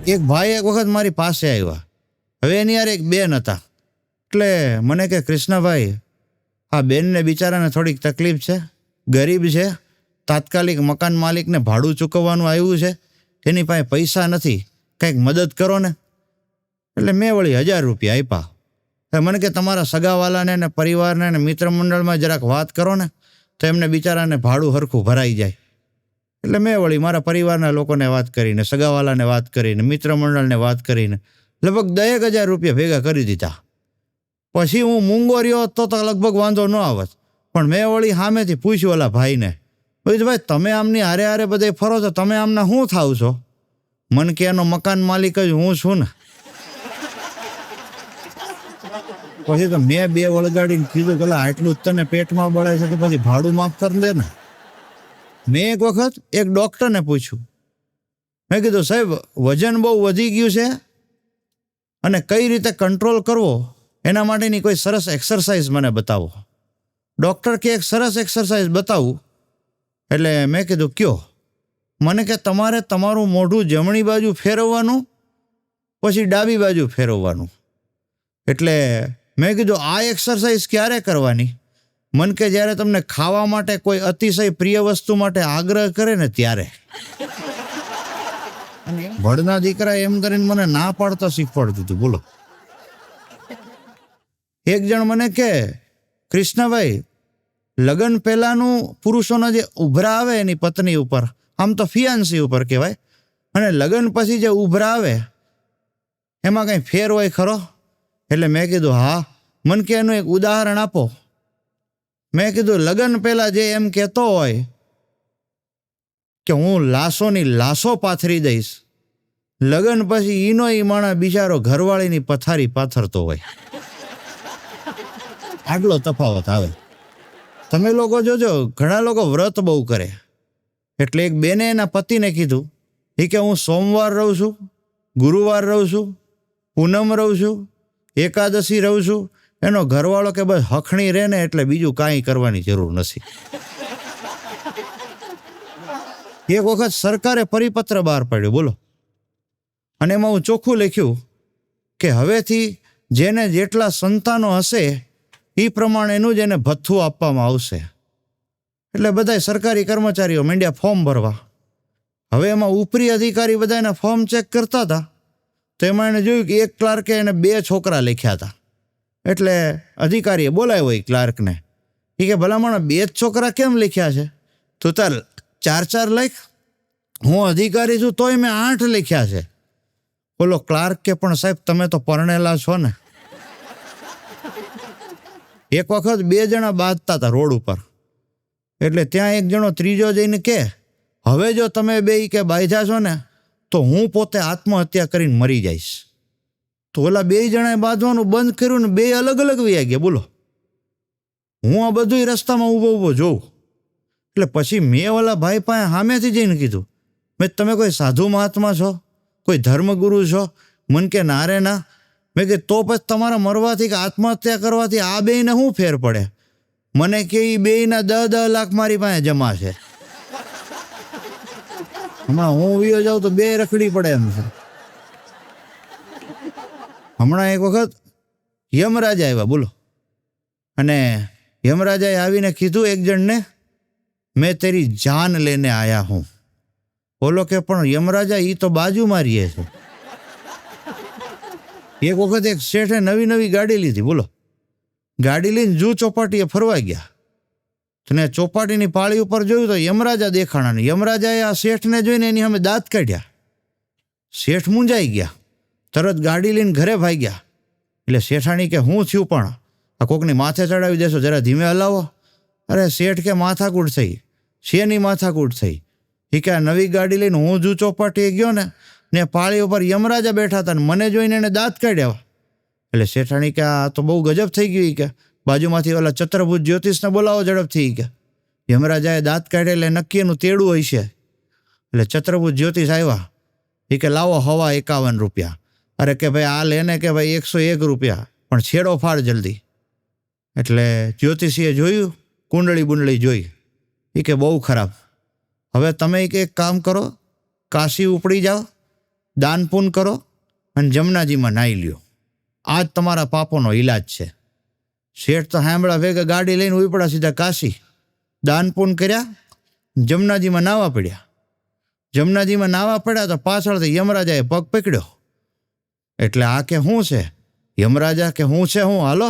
એક ભાઈ એક વખત મારી પાસે આવ્યા. હવે એની યાર એક બેન હતા. એટલે મને કે કૃષ્ણભાઈ, આ બેનને બિચારાને થોડીક તકલીફ છે, ગરીબ છે, તાત્કાલિક મકાન માલિકને ભાડું ચૂકવવાનું આવ્યું છે, એની પાસે પૈસા નથી, કંઈક મદદ કરો ને. એટલે મેં વળી 1000 રૂપિયા આપ્યા. હવે મને કે તમારા સગાવાલાને ને પરિવારને ને મિત્ર મંડળમાં જરાક વાત કરો ને, તો એમને બિચારાને ભાડું હરખું ભરાઈ જાય. એટલે મેં વળી મારા પરિવારના લોકોને વાત કરીને, સગાવાલાને વાત કરીને, મિત્ર મંડળને વાત કરીને લગભગ 10,000 રૂપિયા ભેગા કરી દીધા. પછી હું મૂંગો રહ્યો તો લગભગ વાંધો ન આવત, પણ મેં વળી સામેથી પૂછ્યું ઓલા ભાઈને, ભાઈ તમે આમની હારે હારે બધે ફરો છો, તમે આમના શું થાવ છો? મન કે એનો મકાન માલિક જ હું છું ને. પછી તો મેં 2 વળગાડીને કીધું કે આટલું જ તને પેટમાં બળે છે તો પછી ભાડું માફ કરી દે ને. મેં એક વખત એક ડૉક્ટરને પૂછ્યું, મેં કીધું સાહેબ વજન બહુ વધી ગયું છે અને કઈ રીતે કંટ્રોલ કરવો એના માટેની કોઈ સરસ એક્સરસાઇઝ મને બતાવો. ડૉક્ટર કે એક સરસ એક્સરસાઇઝ બતાવું. એટલે મેં કીધું કયો? મને કે તમારે તમારું મોઢું જમણી બાજુ ફેરવવાનું, પછી ડાબી બાજુ ફેરવવાનું. એટલે મેં કીધું આ એક્સરસાઇઝ ક્યારે કરવાની? મન કે જ્યારે તમને ખાવા માટે કોઈ અતિશય પ્રિય વસ્તુ માટે આગ્રહ કરે ને ત્યારે. ભણના દીકરા એમ કરીને મને ના પાડતા શીખવાડતું હતું. બોલો. એક જણ મને કે કૃષ્ણભાઈ, લગ્ન પહેલાનું પુરુષોના જે ઉભરા આવે એની પત્ની ઉપર, આમ તો ફિયાન્સી ઉપર કહેવાય, અને લગ્ન પછી જે ઉભરા આવે એમાં કંઈ ફેર હોય ખરો? એટલે મેં કીધું હા. મન કે એનું એક ઉદાહરણ આપો. મેં કીધું લગ્ન પહેલાં જે એમ કહેતો હોય કે હું લાશોની લાશો પાથરી દઈશ, લગ્ન પછી ઈનો ઈ માણા બિચારો ઘરવાળીની પથારી પાથરતો હોય. આટલો તફાવત આવે. તમે લોકો જોજો, ઘણા લોકો વ્રત બહુ કરે. એટલે એક બેને એના પતિને કીધું, એ કે હું સોમવાર રહું છું, ગુરુવાર રહું છું, પૂનમ રહું છું, એકાદશી રહું છું. એનો ઘરવાળો કે બસ હખણી રહે ને એટલે બીજું કાંઈ કરવાની જરૂર નથી. એક વખત સરકારે પરિપત્ર બહાર પાડ્યો, બોલો, અને એમાં હું ચોખ્ખું લખ્યું કે હવેથી જેને જેટલા સંતાનો હશે એ પ્રમાણેનું જ એને ભથ્થું આપવામાં આવશે. એટલે બધાય સરકારી કર્મચારીઓ માંડ્યા ફોર્મ ભરવા. હવે એમાં ઉપરી અધિકારી બધા એના ફોર્મ ચેક કરતા હતા, તો એમાં એને જોયું કે એક ક્લાર્કે એને 2 છોકરા લખ્યા હતા. એટલે અધિકારીએ બોલાવ્યો એ ક્લાર્કને. એ કે ભલામણ 2 જ છોકરા કેમ લખ્યા છે? તો તાર 4 લખ. હું અધિકારી છું તોય મેં 8 લખ્યા છે. બોલો ક્લાર્ક કે પણ સાહેબ તમે તો પરણેલા છો ને. એક વખત 2 જણા બાંધતા હતા રોડ ઉપર. એટલે ત્યાં એક જણો ત્રીજો જઈને કે હવે જો તમે 2 કે બાંધ્યા છો ને તો હું પોતે આત્મહત્યા કરીને મરી જઈશ. તો ઓલા 2 જણાએ બાંધવાનું બંધ કર્યું ને 2 અલગ અલગ વયા ગયા. બોલો. હું આ બધું રસ્તામાં ઊભો જોઉં. એટલે પછી મેં ઓલા ભાઈ પાસે સામેથી જઈને કીધું, મેં તમે કોઈ સાધુ મહાત્મા છો, કોઈ ધર્મગુરુ છો? મન કે ના રે ના. મેં કે તો પછી તમારા મરવાથી કે આત્મહત્યા કરવાથી આ 2ને શું ફેર પડે? મને કે એ 2ના 10 લાખ મારી પાસે જમા છે. હમણાં હું વિયો જાઉં તો 2 રખડી પડે એમ છે. હમણાં એક વખત યમરાજા આવ્યા. બોલો. અને યમરાજાએ આવીને કીધું એક જણને, મેં તેરી જાન લેને આયા હું. બોલો કે પણ યમરાજા એ તો બાજુમાં રહીએ છે. એક વખત એક શેઠે નવી ગાડી લીધી. બોલો. ગાડી લઈને જૂ ચોપાટીએ ફરવા ગયા. અને ચોપાટીની પાળી ઉપર જોયું તો યમરાજા દેખાણા. ને યમરાજાએ આ શેઠને જોઈને એની સામે દાંત કાઢ્યા. શેઠ મૂંઝાઈ ગયા, તરત ગાડી લઈને ઘરે ભાગ્યા. એટલે શેઠાણી કે હું થયું પણ આ કોકની માથે ચડાવી દેશો, જરા ધીમે હલાવો. અરે શેઠ કે માથાકૂટ થઈ. શેની માથાકૂટ થઈ? એ કે આ નવી ગાડી લઈને હું જૂ ચોપાટીએ ગયો ને પાળી ઉપર યમરાજા બેઠા હતા ને મને જોઈને એને દાંત કાઢ્યા. એટલે શેઠાણી કે આ તો બહુ ગજબ થઈ ગયું. કે બાજુમાંથી ઓલા ચતુર્ભુજ જ્યોતિષને બોલાવો ઝડપથી. કે યમરાજાએ દાંત કાઢે એટલે નક્કી એનું તેડું હોય છે. એટલે ચતુર્ભુજ જ્યોતિષ આવ્યા. એ કે લાવો હવા 51 રૂપિયા. અરે કે ભાઈ આ લેને કે ભાઈ 101 રૂપિયા, પણ છેડો ફાડ જલ્દી. એટલે જ્યોતિષીએ જોયું, કુંડળી બુંડળી જોઈ. એ કે બહુ ખરાબ. હવે તમે એક કામ કરો, કાશી ઉપડી જાઓ, દાન પૂન કરો અને જમનાજીમાં નાહી લ્યો. આ જ તમારા પાપોનો ઈલાજ છે. શેઠ તો હાંભળા ભેગા ગાડી લઈને ઉપડ્યા સીધા કાશી. દાન પૂન કર્યા, જમનાજીમાં નાહવા પડ્યા. જમનાજીમાં નાહવા પડ્યા તો પાછળથી યમરાજાએ પગ પકડ્યો. એટલે આ કે શું છે? યમરાજા કે હું છે હું, હાલો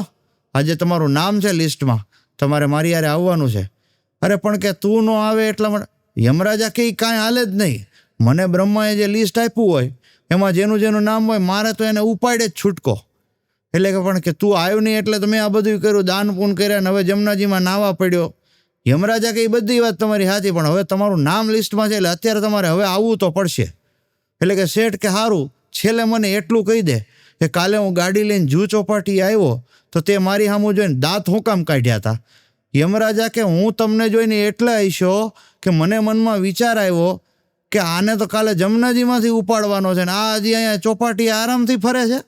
આજે તમારું નામ છે લિસ્ટમાં, તમારે મારી યારે આવવાનું છે. અરે પણ કે તું ન આવે એટલા માટે. યમરાજા કે કાંઈ હાલે જ નહીં. મને બ્રહ્માએ જે લિસ્ટ આપ્યું હોય એમાં જેનું જેનું નામ હોય મારે તો એને ઉપાડે જ છૂટકો. એટલે કે પણ કે તું આવ્યો નહીં એટલે તો મેં આ બધું કર્યું, દાન પૂન કર્યા ને હવે જમનાજીમાં નાહવા પડ્યો. યમરાજા કે એ બધી વાત તમારી સાચી, પણ હવે તમારું નામ લિસ્ટમાં છે એટલે અત્યારે તમારે હવે આવવું તો પડશે. એટલે કે શેઠ કે સારું, છેલ્લે મને એટલું કહી દે કે કાલે હું ગાડી લઈને જૂ ચોપાટી આવ્યો તો તે મારી સામું જોઈને દાંત હું કામ કાઢ્યા હતા. યમરાજા કે હું તમને જોઈને એટલે આવીશો કે મને મનમાં વિચાર આવ્યો કે આને તો કાલે જમનાજીમાંથી ઉપાડવાનો છે ને આ હજી અહીંયા ચોપાટી આરામથી ફરે છે.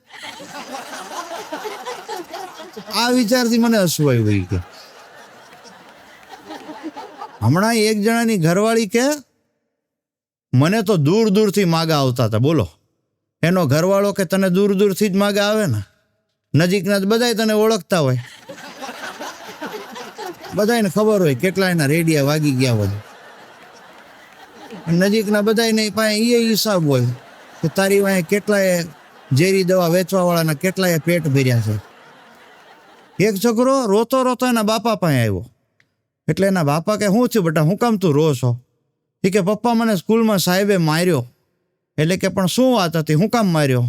આ વિચારથી મને હસવું આવ્યું. કે હમણાં એક જણાની ઘરવાળી કે મને તો દૂર દૂરથી માગા આવતા હતા. બોલો, એનો ઘરવાળો કે તને દૂર દૂરથી જ માગા આવે ને, નજીકના જ બધાય તને ઓળખતા હોય, બધાને ખબર હોય કેટલા એના રેડિયા વાગી ગયા હોય. નજીકના બધાને પાસે એ હિસાબ હોય કે તારી વાંહે કેટલાય ઝેરી દવા વેચવાવાળાના કેટલાય પેટ ભર્યા છે. એક છોકરો રોતો રોતો એના બાપા પાસે આવ્યો. એટલે એના બાપા કે શું થયું બેટા, હું કામ તું રો છો? એ કે પપ્પા મને સ્કૂલમાં સાહેબે માર્યો. એટલે કે પણ શું વાત હતી, હું કામ માર્યો?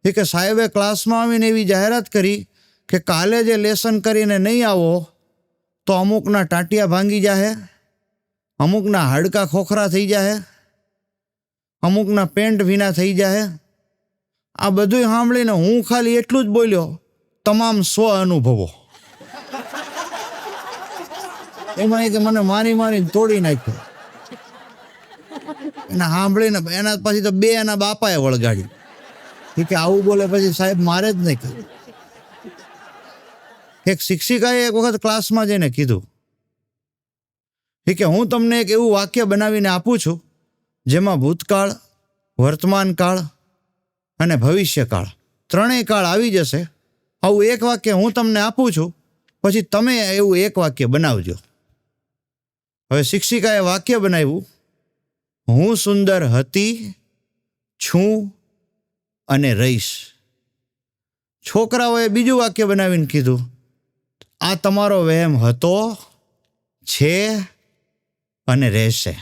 એ કે સાહેબે ક્લાસમાં આવીને એવી જાહેરાત કરી કે કાલે જે લેસન કરીને નહીં આવો તો અમુકના ટાંટિયા ભાંગી જાહે, અમુકના હાડકા ખોખરા થઈ જાહે, અમુકના પેન્ટ ભીના થઈ જાહે. આ બધું સાંભળીને હું ખાલી એટલું જ બોલ્યો, તમામ સ્વ અનુભવો. એમાં કે મને મારી મારીને તોડી નાખ્યો. એને સાંભળીને એના પછી તો બે એના બાપાએ વળગાડી. એ કે આવું બોલે પછી સાહેબ મારે જ નહીં કર્યું. એક શિક્ષિકાએ એક વખત ક્લાસમાં જઈને કીધું એ કે હું તમને એક એવું વાક્ય બનાવીને આપું છું જેમાં ભૂતકાળ, વર્તમાન કાળ અને ભવિષ્યકાળ ત્રણેય કાળ આવી જશે. આવું એક વાક્ય હું તમને આપું છું, પછી તમે એવું એક વાક્ય બનાવજો. હવે શિક્ષિકાએ વાક્ય બનાવ્યું, હું સુંદર હતી, છું અને રહીશ. છોકરાઓએ બીજું વાક્ય બનાવીને કીધું, આ તમારો વહેમ હતો, છે અને રહેશે.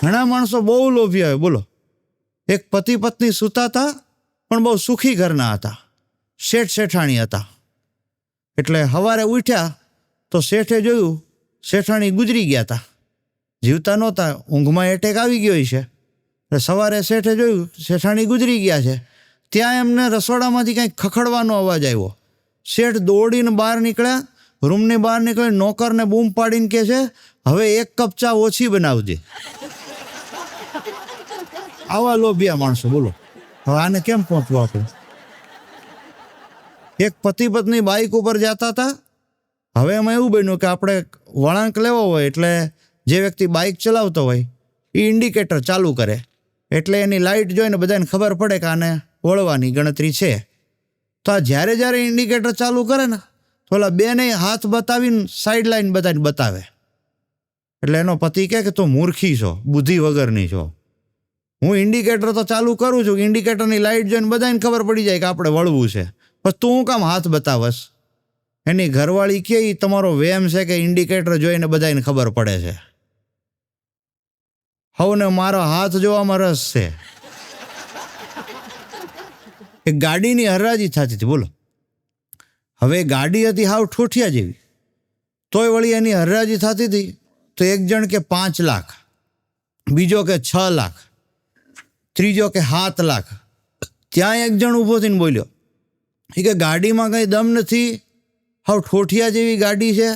ઘણા માણસો બહુ લોભી આવે. બોલો, એક પતિ પત્ની સૂતા હતા પણ બહુ સુખી ઘરના હતા, શેઠ શેઠાણી હતા. એટલે સવારે ઉઠ્યા તો શેઠે જોયું શેઠાણી ગુજરી ગયા હતા, જીવતા નહોતા, ઊંઘમાં એટેક આવી ગયો છે. એટલે સવારે શેઠે જોયું શેઠાણી ગુજરી ગયા છે. ત્યાં એમને રસોડામાંથી કંઈક ખખડવાનો અવાજ આવ્યો. શેઠ દોડીને બહાર નીકળ્યા, રૂમની બહાર નીકળી નોકરને બૂમ પાડીને કહે છે, હવે એક કપ ચા ઓછી બનાવજે. આવા લોભિયા માણસો. બોલો, હવે આને કેમ પહોંચવું આપણે? એક પતિ પત્ની બાઇક ઉપર જતા હતા. હવે એમાં એવું બન્યું કે આપણે વળાંક લેવો હોય એટલે જે વ્યક્તિ બાઇક ચલાવતો હોય એ ઇન્ડિકેટર ચાલુ કરે એટલે એની લાઇટ જોઈને બધાને ખબર પડે કે આને વળવાની ગણતરી છે. તો આ જ્યારે જ્યારે ઇન્ડિકેટર ચાલુ કરે ને તો ઓલા બેને હાથ બતાવીને સાઈડ લાઈન બધાને બતાવે. એટલે એનો પતિ કહે કે તું મૂર્ખી છો, બુદ્ધિ વગરની છો. હું ઇન્ડિકેટર તો ચાલુ કરું છું, ઇન્ડિકેટરની લાઇટ જોઈને બધાને ખબર પડી જાય કે આપણે વળવું છે, પછી તું હું કામ હાથ બતાવસ? એની ઘરવાળી કે તમારો વેમ છે કે ઇન્ડિકેટર જોઈને બધાને ખબર પડે છે? હવને મારો હાથ જોવામાં રસ છે. એક ગાડીની હરાજી થતી હતી. બોલો, હવે ગાડી હતી હાવ ઠોઠિયા જેવી, તોય વળી એની હરાજી થતી હતી. તો એક જણ કે 5 લાખ, બીજો કે 6 લાખ, ત્રીજો કે 7 લાખ. ત્યાં એક જણ ઊભો થઈને બોલ્યો એ કે ગાડીમાં કંઈ દમ નથી, હાવ ઠોઠિયા જેવી ગાડી છે,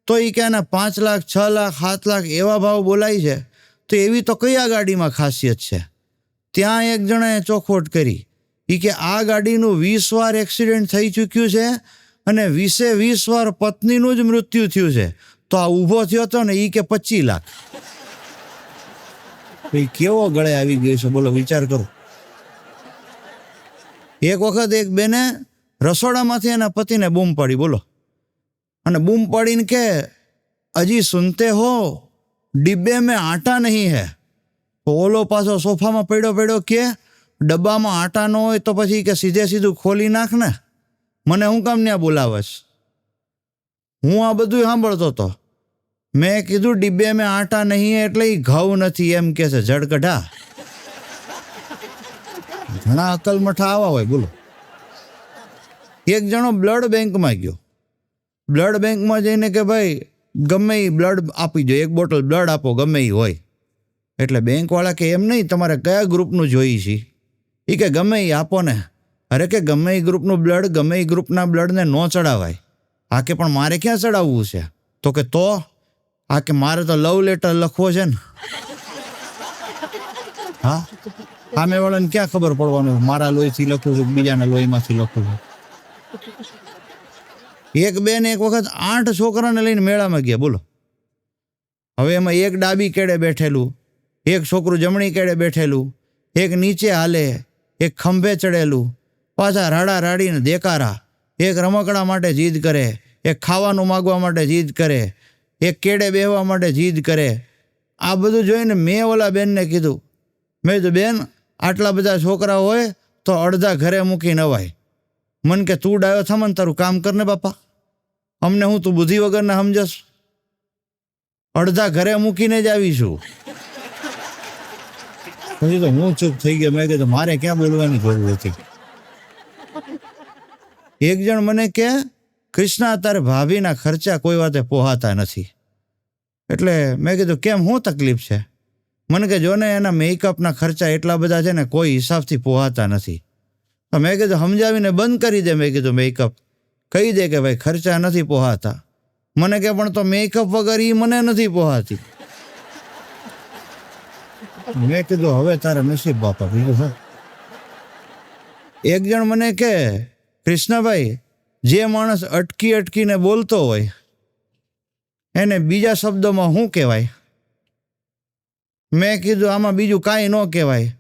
તો એ કે એના 5 લાખ 6 લાખ 7 લાખ એવા ભાવ બોલાય છે, તો એવી તો કયા ગાડીમાં ખાસિયત છે? ત્યાં એક જણાએ ચોખવટ કરી એ કે આ ગાડીનું 20 વાર એક્સિડન્ટ થઈ ચૂક્યું છે અને 20 વાર પત્નીનું જ મૃત્યુ થયું છે, તો આ ઊભો થયો હતો ને એ કે 25 લાખ. તો એ કેવો ગળે આવી ગયો છે બોલો, વિચાર કરો. એક વખત એક બેને રસોડામાંથી એના પતિને બૂમ પાડી બોલો, અને બૂમ પાડીને કે અજી સુનતે હો ડિબ્બે મેં આટા નહીં હે. તો ઓલો પાછો સોફામાં પડ્યો કે ડબ્બામાં આટા ન હોય તો પછી કે સીધે સીધું ખોલી નાખ ને, મને હું કામ ત્યાં બોલાવશ. હું આ બધું સાંભળતો હતો. મેં કીધું ડિબ્બે મેં આટા નહીં એટલે એ ઘઉં નથી એમ કે છે, જડકઢા. ઘણા અકલમઠા આવા હોય બોલો. એક જણો બ્લડ બેંકમાં ગયો. બ્લડ બેંકમાં જઈને કે ભાઈ ગમે એ બ્લડ આપી દો, એક બોટલ બ્લડ આપો ગમે એ હોય. એટલે બેંકવાળા કે એમ નહીં, તમારે કયા ગ્રુપનું જોઈએ છે? એ કે ગમે એ આપો ને. અરે કે ગમે એ ગ્રુપનું બ્લડ ગમે એ ગ્રુપના બ્લડને ન ચડાવાય. આ કે પણ મારે ક્યાં ચડાવવું છે? તો કે તો આ કે મારે તો લવ લેટર લખવો છે ને. હા, સામેવાળાને ક્યાં ખબર પડવાનું મારા લોહીથી લખું છું બીજાના લોહીમાંથી લખું છું. એક બેન એક વખત 8 છોકરાને લઈને મેળામાં ગયા બોલો. હવે એમાં એક ડાબી કેડે બેઠેલું, એક છોકરું જમણી કેડે બેઠેલું, એક નીચે હાલે, એક ખંભે ચડેલું, પાછા રાડા રાડીને દેકારા, એક રમકડા માટે જીદ કરે, એક ખાવાનું માગવા માટે જીદ કરે, એક કેડે બેહવા માટે જીદ કરે. આ બધું જોઈને મેં ઓલા બેનને કીધું, મેં કીધું બેન આટલા બધા છોકરા હોય તો અડધા ઘરે મૂકીને અવાય. મન કે તું ડાયો થમન તારું કામ કરને બાપા, અમને હું તું બુદ્ધિ વગરના સમજસ? અડધા ઘરે મૂકીને જ આવીશું. પછી તો હું ચૂપ થઈ ગયો. મેં કીધું મારે ક્યાં બોલવાની જરૂર હતી. એક જણ મને કે કૃષ્ણા તારે ભાભીના ખર્ચા કોઈ વાતે પોહાતા નથી. એટલે મેં કીધું કેમ, શું તકલીફ છે? મને કે જો ને એના મેકઅપના ખર્ચા એટલા બધા છે ને કોઈ હિસાબથી પોહાતા નથી. તો મેં કીધું સમજાવીને બંધ કરી દે. મેં કીધું મેકઅપ કહી દે કે ભાઈ ખર્ચા નથી પોહાતા. મને કે પણ તો મેકઅપ વગર એ મને નથી પોહાતી. મેં કીધું હવે તારે નસીબ બાપા. બીજું એક જણ મને કે કૃષ્ણભાઈ જે માણસ અટકીને બોલતો હોય એને બીજા શબ્દોમાં શું કહેવાય? મેં કીધું આમાં બીજું કાંઈ ન કહેવાય,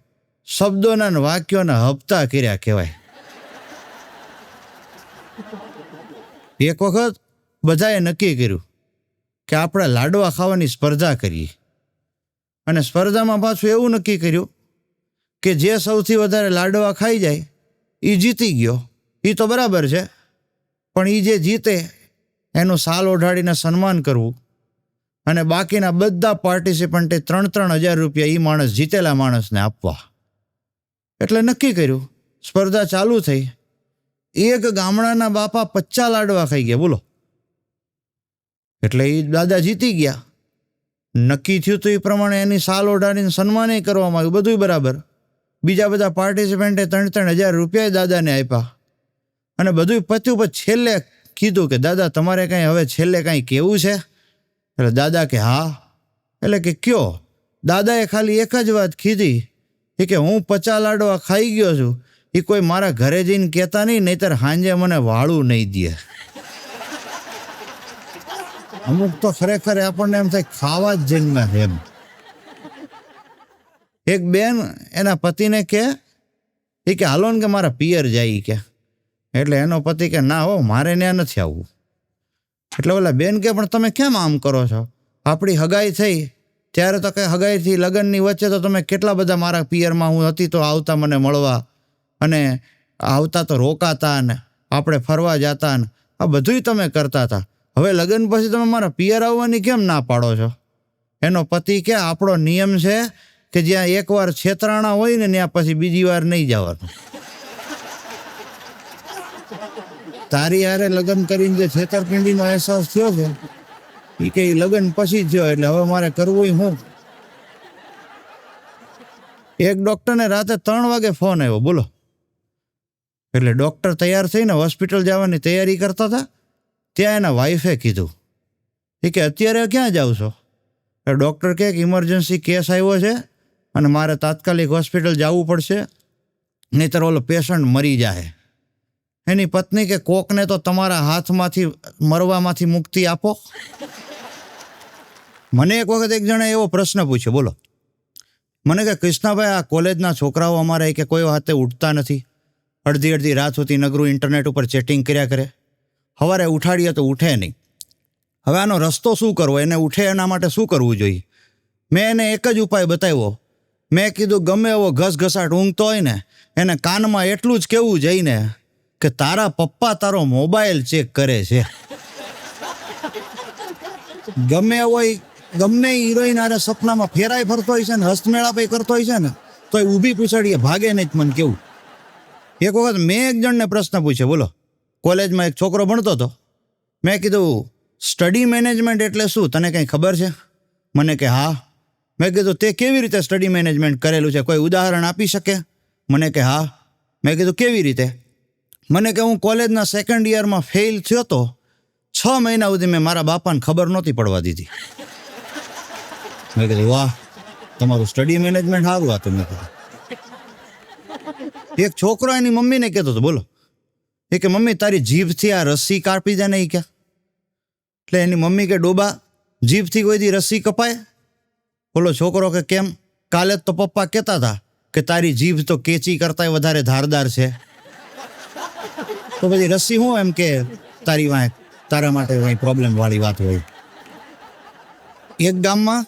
શબ્દોના ને વાક્યોના હપ્તા કર્યા કહેવાય. એક વખત બધાએ નક્કી કર્યું કે આપણે લાડવા ખાવાની સ્પર્ધા કરીએ. અને સ્પર્ધામાં પાછું એવું નક્કી કર્યું કે જે સૌથી વધારે લાડવા ખાઈ જાય એ જીતી ગયો. એ તો બરાબર છે, પણ એ જે જીતે એનું સાલ ઓઢાડીને સન્માન કરવું અને બાકીના બધા પાર્ટિસિપન્ટે 3,000 રૂપિયા એ માણસ જીતેલા માણસને આપવા. એટલે નક્કી કર્યું. સ્પર્ધા ચાલુ થઈ. એક ગામડાના બાપા 50 લાડવા ખાઈ ગયા બોલો. એટલે એ દાદા જીતી ગયા. નક્કી થયું તો એ પ્રમાણે એની સાલ ઓઢાડીને સન્માન કરવામાં આવ્યું, બધું બરાબર. બીજા બધા પાર્ટિસિપન્ટે 3,000 રૂપિયા દાદાને આપ્યા અને બધું પત્યું. પછી છેલ્લે કીધું કે દાદા તમારે કાંઈ હવે છેલ્લે કાંઈ કહેવું છે? એટલે દાદા કે હા. એટલે કે કયો? દાદાએ ખાલી એક જ વાત કીધી કે હું 50 લાડવા ખાઈ ગયો છું, એ કોઈ મારા ઘરે જઈને કહેતા નહીં, નહીંતર સાંજે મને વાળું નહીં દે. અમુક તો ખરેખર આપણને એમ થાય ખાવા જ જન્મ્યા છે એમ. એક બેન એના પતિને કે હાલો ને કે મારા પિયર જાય કે. એટલે એનો પતિ કે ના હો મારે ત્યાં નથી આવવું. એટલે ઓલા બેન કે પણ તમે કેમ આમ કરો છો? આપણી હગાઈ થઈ ત્યારે તો કંઈ હગાઈથી લગ્નની વચ્ચે તો તમે કેટલા બધા મારા પિયરમાં હું હતી તો આવતા મને મળવા, અને આવતા તો રોકાતા ને આપણે ફરવા જતા ને આ બધુંય તમે કરતા હતા. હવે લગ્ન પછી તમે મારા પિયર આવવાની કેમ ના પાડો છો? એનો પતિ કે આપણો નિયમ છે કે જ્યાં એકવાર છેતરાણા હોય ને ત્યાં પછી બીજી વાર નહીં જવાનું. તારી હારે લગ્ન કરીને જે છેતરપિંડીનો અહેસાસ થયો છે એ કે લગ્ન પછી થયો, એટલે હવે મારે કરવું શું? એક ડૉક્ટરને રાતે 3 વાગે ફોન આવ્યો બોલો. એટલે ડૉક્ટર તૈયાર થઈને હોસ્પિટલ જવાની તૈયારી કરતા હતા. ત્યાં એના વાઈફે કીધું કે અત્યારે ક્યાં જાવ છો? એટલે ડૉક્ટર કહે કે ઇમરજન્સી કેસ આવ્યો છે અને મારે તાત્કાલિક હોસ્પિટલ જવું પડશે, નહીંતર ઓલો પેશન્ટ મરી જાય. એની પત્ની કે કોકને તો તમારા હાથમાંથી મરવામાંથી મુક્તિ આપો. મને એક વખત એક જણે એવો પ્રશ્ન પૂછ્યો બોલો. મને કે કૃષ્ણાભાઈ, આ કોલેજના છોકરાઓ અમારે કે કોઈ વાતે ઉઠતા નથી, અડધી રાત સુધી નગરું ઇન્ટરનેટ ઉપર ચેટિંગ કર્યા કરે, સવારે ઉઠાડીએ તો ઉઠે નહીં. હવે આનો રસ્તો શું કરવો, એને ઉઠે એના માટે શું કરવું જોઈએ? મેં એને એક જ ઉપાય બતાવ્યો. મેં કીધું ગમે એવો ઘસઘસાટ ઊંઘતો હોય ને એને કાનમાં એટલું જ કહેવું જઈને કે તારા પપ્પા તારો મોબાઈલ ચેક કરે છે. ગમે હિરોઈન આરે સપનામાં ફેરાય ફરતો હોય છે ને, હસ્તમેળાપય કરતો હોય છે ને, તો એ ઊભી પીછાડીએ ભાગે નહીં મને કેવું. એક વખત મેં એક જણને પ્રશ્ન પૂછ્યો, બોલો, કોલેજમાં એક છોકરો ભણતો હતો. મેં કીધું સ્ટડી મેનેજમેન્ટ એટલે શું, તને કંઈ ખબર છે? મને કે હા. મેં કીધું તે કેવી રીતે સ્ટડી મેનેજમેન્ટ કરેલું છે, કોઈ ઉદાહરણ આપી શકે? મને કે હા. મેં કીધું કેવી રીતે? મને કે હું કોલેજના સેકન્ડ યરમાં ફેલ થયો તો 6 મહિના સુધી મેં મારા બાપાને ખબર નહોતી પડવા દીધી. મેં કીધું વાહ, તમારું સ્ટડી મેનેજમેન્ટ સારું હતું. મેં કીધું એક છોકરો એની મમ્મીને કહેતો હતો, બોલો, એ કે મમ્મી તારી જીભથી આ રસ્સી કાપી દે ને. એ કે એટલે એની મમ્મી કે ડોબા, જીભથી કોઈ દી રસ્સી કપાય? બોલો છોકરો કે કેમ? કાલે જ તો પપ્પા કહેતા હતા કે તારી જીભ તો કેચી કરતાંય વધારે ધારદાર છે. તો પછી રસ્સી હું એમ કે તારી વાંક તારા માટે કંઈ પ્રોબ્લેમ વાળી વાત હોય. એક ગામમાં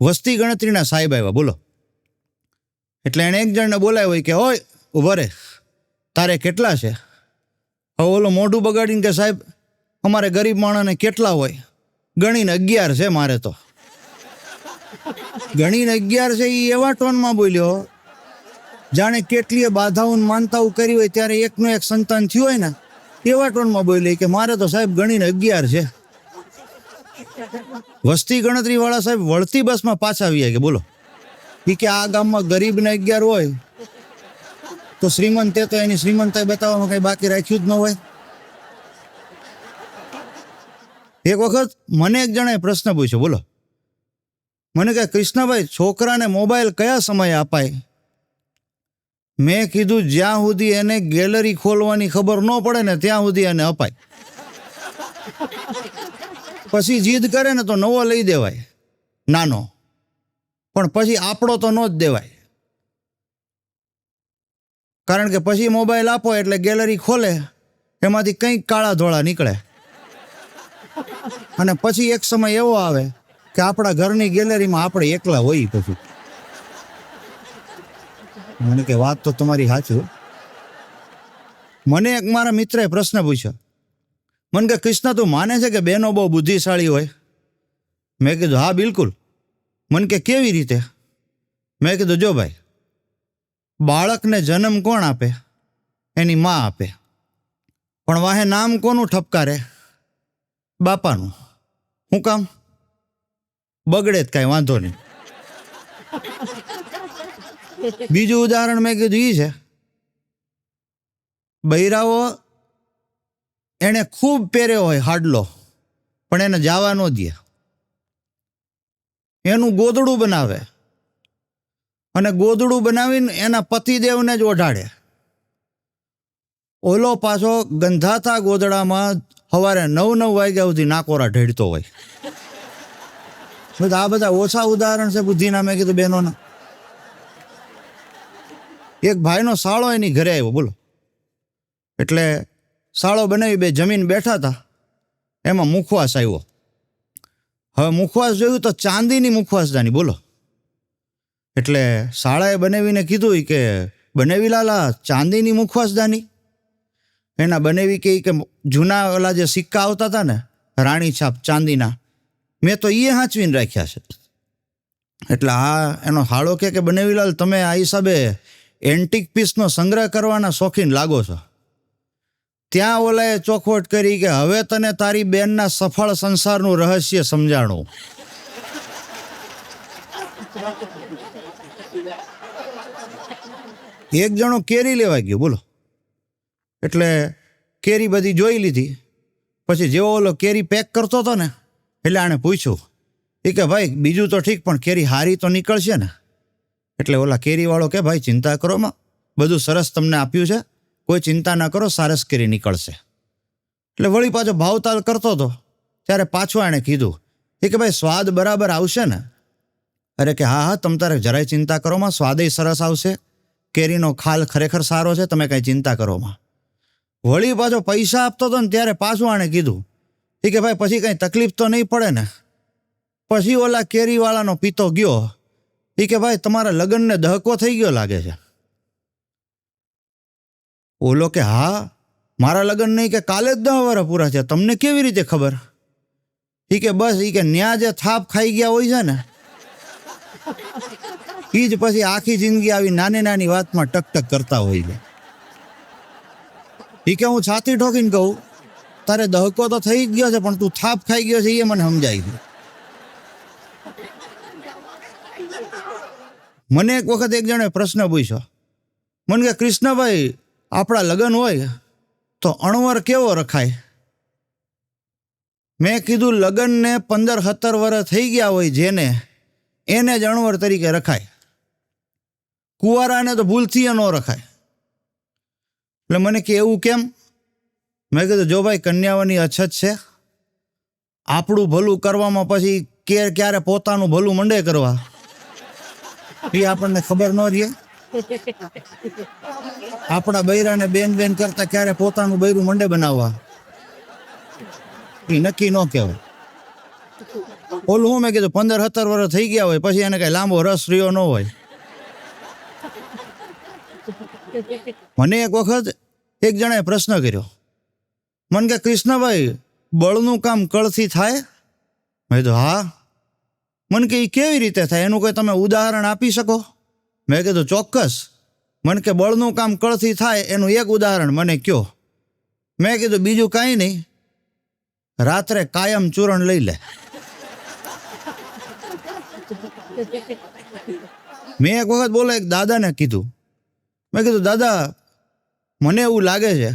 વસ્તી ગણતરીના સાહેબ આવ્યા, બોલો. એટલે એણે એક જણને બોલાવ્યો કે ઓય ઉભો રે, તારે કેટલા છે? હવે ઓલો મોઢું બગાડીને કે સાહેબ અમારે ગરીબ માણસને કેટલા હોય? ગણીને 11 છે મારે તો. ગણીને 11 છે એ એવા ટોનમાં બોલ્યો જાણે કેટલીય બાધાઓ માનતાઓ કરી હોય ત્યારે એકનું એક સંતાન થયું હોય ને એવા ટોનમાં બોલી કે મારે તો સાહેબ ગણીને 11 છે. વસ્તી ગણતરી વાળા સાહેબ વળતી બસમાં પાછા આવી ગયા કે બોલો, એ કે આ ગામમાં ગરીબને 11 હોય તો શ્રીમંતે તો એની શ્રીમંતાઈ બતાવવામાં કઈ બાકી રાખ્યું જ ન હોય. એક વખત મને એક જણાએ પ્રશ્ન પૂછ્યો, બોલો. મને કહે કૃષ્ણભાઈ, છોકરાને મોબાઈલ કયા સમયે અપાય? મેં કીધું જ્યાં સુધી એને ગેલેરી ખોલવાની ખબર ન પડે ને ત્યાં સુધી એને અપાય. પછી જીદ કરે ને તો નવો લઈ દેવાય નાનો, પણ પછી આપણો તો ન જ દેવાય. કારણ કે પછી મોબાઈલ આપો એટલે ગેલેરી ખોલે એમાંથી કંઈક કાળા ધોળા નીકળે અને પછી એક સમય એવો આવે કે આપણા ઘરની ગેલેરીમાં આપણે એકલા હોઈએ. પછી મને કે વાત તો તમારી સાચું. મને એક મારા મિત્રએ પ્રશ્ન પૂછ્યો. મને કે કૃષ્ણ, તું માને છે કે બહેનો બહુ બુદ્ધિશાળી હોય? મેં કીધું હા બિલકુલ. મને કે કેવી રીતે? મેં કીધું જો ભાઈ, બાળકને જન્મ કોણ આપે? એની માં આપે. પણ વાહે નામ કોનું ઠપકારે? બાપાનું. શું કામ? બગડે જ કાંઈ વાંધો નહીં. બીજું ઉદાહરણ મેં કીધું એ છે, બૈરાઓ એને ખૂબ પહેર્યો હોય હાડલો પણ એને જવા ન દે, એનું ગોદડું બનાવે અને ગોદડું બનાવીને એના પતિદેવને જ ઓઢાડે. ઓલો પાછો ગંધાતા ગોદડામાં સવારે 9 વાગ્યા સુધી નાકોરા ઢેડતો હોય. આ બધા ઓછા ઉદાહરણ છે બુદ્ધિના. મેં કીધું બહેનોના. એક ભાઈનો સાળો એની ઘરે આવ્યો, બોલો. એટલે સાળો બનાવી બે જમીન બેઠા હતા, એમાં મુખવાસ આવ્યો. હવે મુખવાસ જોયું તો ચાંદીની મુખવાસદાની, બોલો. એટલે સાળાએ બનાવીને કીધું કે બનાવી લાલા ચાંદીની મુખવાસદાની. એના બનાવી કે જૂના ઓલા જે સિક્કા આવતા હતા ને રાણી છાપ ચાંદીના, મેં તો એ હાંચવીને રાખ્યા છે. એટલે આ એનો હાળો કે બનાવીલાલ, તમે આ હિસાબે એન્ટિક પીસનો સંગ્રહ કરવાના શોખીન લાગો છો. ત્યાં ઓલાએ ચોખવટ કરી કે હવે તને તારી બેનના સફળ સંસારનું રહસ્ય સમજાણું. એક જણો કેરી લેવા ગયો, બોલો. એટલે કેરી બધી જોઈ લીધી. પછી જેવો ઓલો કેરી પેક કરતો હતો ને એટલે આણે પૂછ્યું કે ભાઈ બીજું તો ઠીક પણ કેરી હારી તો નીકળશે ને? એટલે ઓલા કેરીવાળો કે ભાઈ ચિંતા કરો માં, બધું સરસ તમને આપ્યું છે, કોઈ ચિંતા ના કરો, સારસ કેરી નીકળશે. એટલે વળી પાછો ભાવતાલ કરતો હતો ત્યારે પાછું એણે કીધું કે ભાઈ સ્વાદ બરાબર આવશે ને? અરે કે હા હા, તમે તારે જરાય ચિંતા કરોમાં, સ્વાદેય સરસ આવશે, કેરીનો ખાલ ખરેખર સારો છે, તમે કાંઈ ચિંતા કરોમાં. વળી પાછો પૈસા આપતો હતો ને ત્યારે પાછું આણે કીધું કે ભાઈ પછી કંઈ તકલીફ તો નહીં પડે ને. પછી ઓલા કેરીવાળાનો પિતો ગયો કે ભાઈ તમારા લગ્નને દહકો થઈ ગયો લાગે છે. ઓલો કે હા, મારા લગ્ન નહીં કે કાલે જ 10 વર્ષ પૂરા છે, તમને કેવી રીતે ખબર? કે બસ કે ન્યા જે થાપ ખાઈ ગયા હોય છે ને એ જ પછી આખી જિંદગી આવી નાની નાની વાતમાં ટકટક કરતા હોય છે. કે હું છાતી ઠોકીને કહું તારે દહકો તો થઈ જ ગયો છે, પણ તું થાપ ખાઈ ગયો છે એ મને સમજાય ગયું. મને એક વખત એક જણે પ્રશ્ન પૂછ્યો, મને કે કૃષ્ણભાઈ આપણા લગ્ન હોય તો અણવર કેવો રખાય? મેં કીધું લગ્નને 15-17 વર્ષ થઈ ગયા હોય જેને, એને જ અણવર તરીકે રખાય, કુંવારાને તો ભૂલથી ન રખાય. એટલે મને કે એવું કેમ? મેં કીધું જો ભાઈ કન્યાઓની અછત છે, આપણું ભલું કરવામાં પછી ક્યારે પોતાનું ભલું મંડે કરવા એ આપણને ખબર ન રહે. આપણા બૈરાને બેન કરતા ક્યારે પોતાનું બૈરું મંડે બનાવવા એ નક્કી ન કહેવાય. ઓલું હું મેં કીધું 15-17 વર્ષ થઈ ગયા હોય પછી એને કઈ લાંબો રસ રહ્યો ન હોય. મને એક વખત એક જણાએ પ્રશ્ન કર્યો, મને કે કૃષ્ણભાઈ બળનું કામ કળથી થાય? મેં કીધું હા. મને કે એ કેવી રીતે થાય, એનું કોઈ તમે ઉદાહરણ આપી શકો? મેં કીધું ચોક્કસ. મને કે બળનું કામ કળથી થાય એનું એક ઉદાહરણ મને કયો. મેં કીધું બીજું કાંઈ નહીં, રાત્રે કાયમ ચૂરણ લઈ લે. મેં એક વખત બોલો એક દાદાને કીધું, મેં કીધું દાદા મને એવું લાગે છે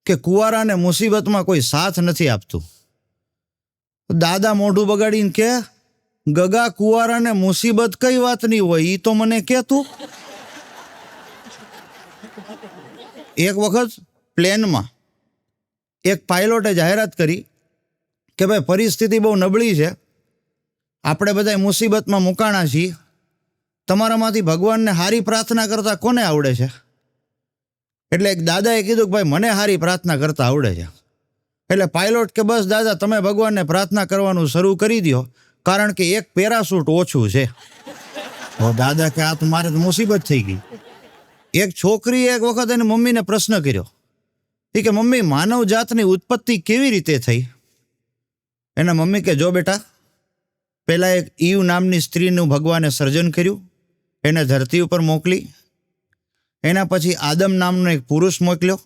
કે કુંવારાને મુસીબતમાં કોઈ સાથ નથી આપતું. દાદા મોઢું બગાડીને કે ગગા કુંવારાને મુસીબત કઈ વાતની હોય એ તો મને કે તું. એક વખત પ્લેનમાં એક પાયલોટે જાહેરાત કરી કે ભાઈ પરિસ્થિતિ બહુ નબળી છે, આપણે બધા મુસીબતમાં મુકાણા છીએ, તમારામાંથી ભગવાનને હારી પ્રાર્થના કરતા કોને આવડે છે? એટલે એક દાદાએ કીધું કે ભાઈ મને હારી પ્રાર્થના કરતા આવડે છે. એટલે પાયલોટ કે બસ દાદા તમે ભગવાનને પ્રાર્થના કરવાનું શરૂ કરી દો, કારણ કે એક પેરાશૂટ ઓછું છે. દાદા કે આ તો મારે તો મુસીબત થઈ ગઈ. એક છોકરીએ એક વખત એની મમ્મીને પ્રશ્ન કર્યો કે મમ્મી માનવ જાતની ઉત્પત્તિ કેવી રીતે થઈ? એના મમ્મી કે જો બેટા, પહેલાં એક ઈવ નામની સ્ત્રીનું ભગવાને સર્જન કર્યું, એને ધરતી ઉપર મોકલી, એના પછી આદમ નામનો એક પુરુષ મોકલ્યો,